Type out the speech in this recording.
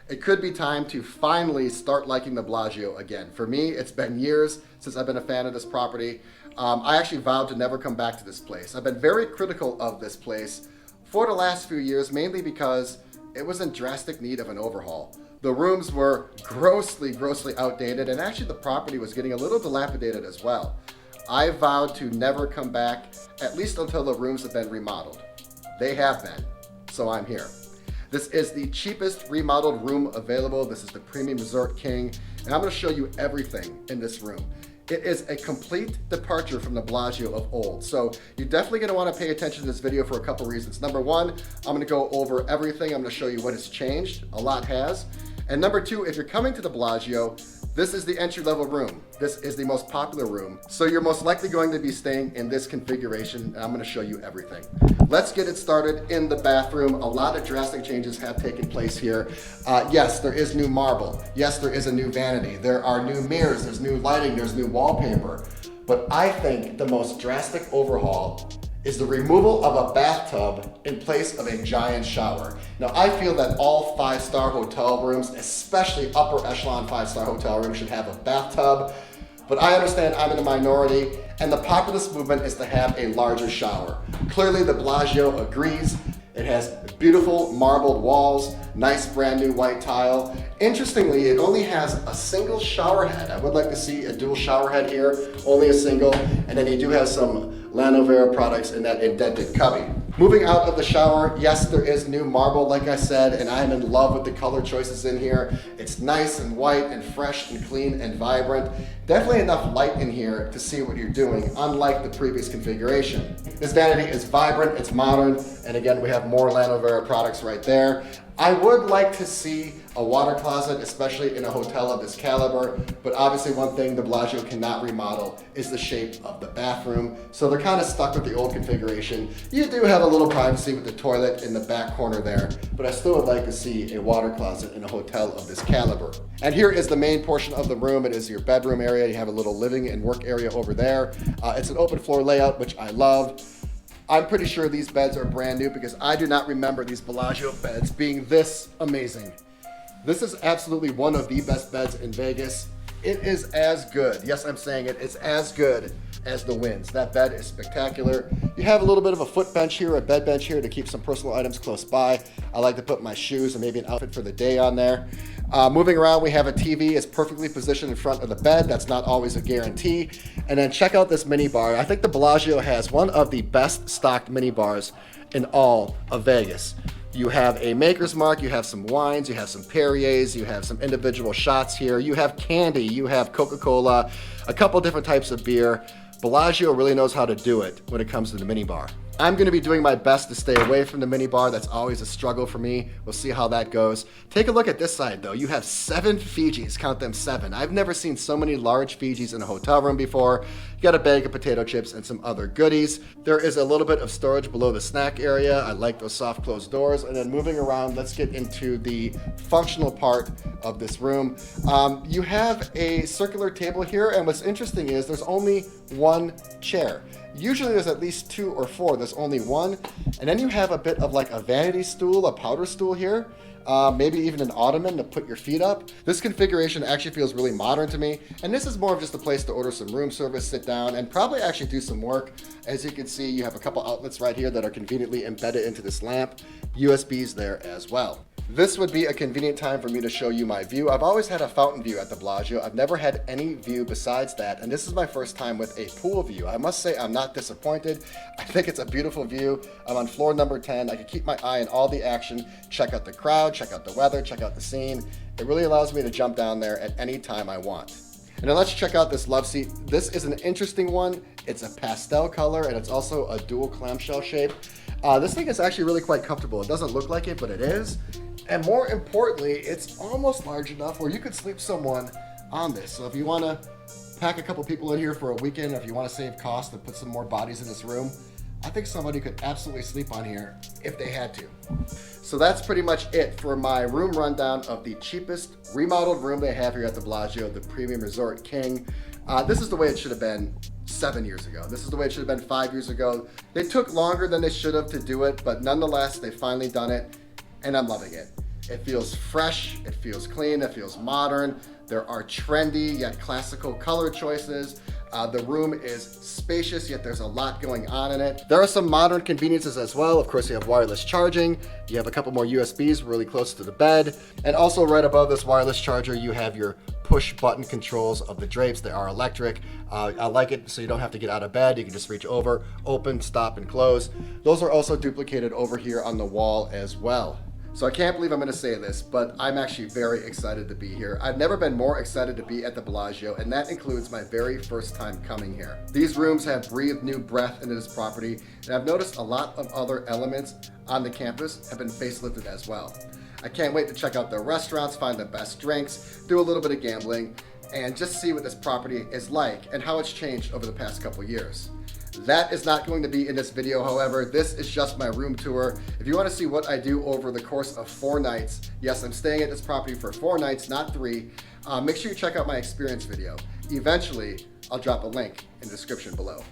it could be time to finally start liking the Bellagio again. For me, it's been years since I've been a fan of this property. I actually vowed to never come back to this place. I've been very critical of this place for the last few years, mainly because it was in drastic need of an overhaul. The rooms were grossly outdated, and actually the property was getting a little dilapidated as well. I vowed to never come back, at least until the rooms have been remodeled. They have been, so I'm here. This is the cheapest remodeled room available. This is the Premium Resort King, and I'm going to show you everything in this room. It is a complete departure from the Bellagio of old. So you're definitely going to want to pay attention to this video for a couple reasons. Number one, I'm going to go over everything. I'm going to show you what has changed. A lot has. And number two, if you're coming to the Bellagio, this is the entry-level room. This is the most popular room. So you're most likely going to be staying in this configuration, and I'm going to show you everything. Let's get it started in the bathroom. A lot of drastic changes have taken place here. Yes, there is new marble. Yes, there is a new vanity. There are new mirrors, there's new lighting, there's new wallpaper. But I think the most drastic overhaul is the removal of a bathtub in place of a giant shower. Now, I feel that all five-star hotel rooms, especially upper echelon five-star hotel rooms, should have a bathtub. But I understand I'm in a minority, and the populist movement is to have a larger shower. Clearly, the Bellagio agrees. It has beautiful marbled walls, nice brand new white tile. Interestingly, it only has a single shower head. I would like to see a dual shower head here, only a single. And then you do have some Lanovera products in that indented cubby. Moving out of the shower, yes, there is new marble, like I said, and I'm in love with the color choices in here. It's nice and white and fresh and clean and vibrant. Definitely enough light in here to see what you're doing, unlike the previous configuration. This vanity is vibrant, it's modern, and again, we have more Lanovera products right there. I would like to see a water closet, especially in a hotel of this caliber, but obviously one thing the Bellagio cannot remodel is the shape of the bathroom, so they're kind of stuck with the old configuration. You do have a little privacy with the toilet in the back corner there, but I still would like to see a water closet in a hotel of this caliber. And here is the main portion of the room. It is your bedroom area. You have a little living and work area over there. It's an open floor layout, which I love. I'm pretty sure these beds are brand new because I do not remember these Bellagio beds being this amazing. This is absolutely one of the best beds in Vegas. It is as good, yes, I'm saying it, it's as good as the Winds. That bed is spectacular. You have a little bit of a foot bench here, a bed bench here to keep some personal items close by. I like to put my shoes and maybe an outfit for the day on there. Moving around, we have a TV. It's perfectly positioned in front of the bed. That's not always a guarantee. And then check out this mini bar. I think the Bellagio has one of the best stocked mini bars in all of Vegas. You have a Maker's Mark, you have some wines, you have some Perriers, you have some individual shots here, you have candy, you have Coca-Cola, a couple different types of beer. Bellagio really knows how to do it when it comes to the mini bar. I'm going to be doing my best to stay away from the mini bar. That's always a struggle for me. We'll see how that goes. Take a look at this side though. You have 7 Fijis, count them 7. I've never seen so many large Fijis in a hotel room before. You got a bag of potato chips and some other goodies. There is a little bit of storage below the snack area. I like those soft closed doors. And then moving around, let's get into the functional part of this room. You have a circular table here, and what's interesting is there's only one chair. Usually there's at least 2 or 4, there's only one. And then you have a bit of like a vanity stool, a powder stool here. Maybe even an ottoman to put your feet up. This configuration actually feels really modern to me. And this is more of just a place to order some room service, sit down, and probably actually do some work. As you can see, you have a couple outlets right here that are conveniently embedded into this lamp. USBs there as well. This would be a convenient time for me to show you my view. I've always had a fountain view at the Bellagio. I've never had any view besides that, and this is my first time with a pool view. I must say I'm not disappointed. I think it's a beautiful view. I'm on floor number 10. I can keep my eye on all the action, check out the crowd, check out the weather, check out the scene. It really allows me to jump down there at any time I want. And then let's check out this love seat. This is an interesting one. It's a pastel color, and it's also a dual clamshell shape. This thing is actually really quite comfortable. It doesn't look like it, but it is. And more importantly, it's almost large enough where you could sleep someone on this. So if you want to pack a couple people in here for a weekend, or if you want to save cost and put some more bodies in this room, I think somebody could absolutely sleep on here if they had to. So that's pretty much it for my room rundown of the cheapest remodeled room they have here at the Bellagio, the Premium Resort King. This is the way it should have been 7 years ago. This is the way it should have been 5 years ago. They took longer than they should have to do it, but nonetheless, they've finally done it, and I'm loving it. It feels fresh, it feels clean, it feels modern. There are trendy yet classical color choices. The room is spacious, yet there's a lot going on in it. There are some modern conveniences as well. Of course, you have wireless charging. You have a couple more USBs really close to the bed. And also right above this wireless charger, you have your push button controls of the drapes. They are electric. I like it so you don't have to get out of bed. You can just reach over, open, stop, and close. Those are also duplicated over here on the wall as well. So I can't believe I'm going to say this, but I'm actually very excited to be here. I've never been more excited to be at the Bellagio, and that includes my very first time coming here. These rooms have breathed new breath into this property, and I've noticed a lot of other elements on the campus have been facelifted as well. I can't wait to check out the restaurants, find the best drinks, do a little bit of gambling, and just see what this property is like and how it's changed over the past couple years. That is not going to be in this video, however. This is just my room tour. If you want to see what I do over the course of 4 nights, yes, I'm staying at this property for 4 nights, not 3, make sure you check out my experience video. Eventually, I'll drop a link in the description below.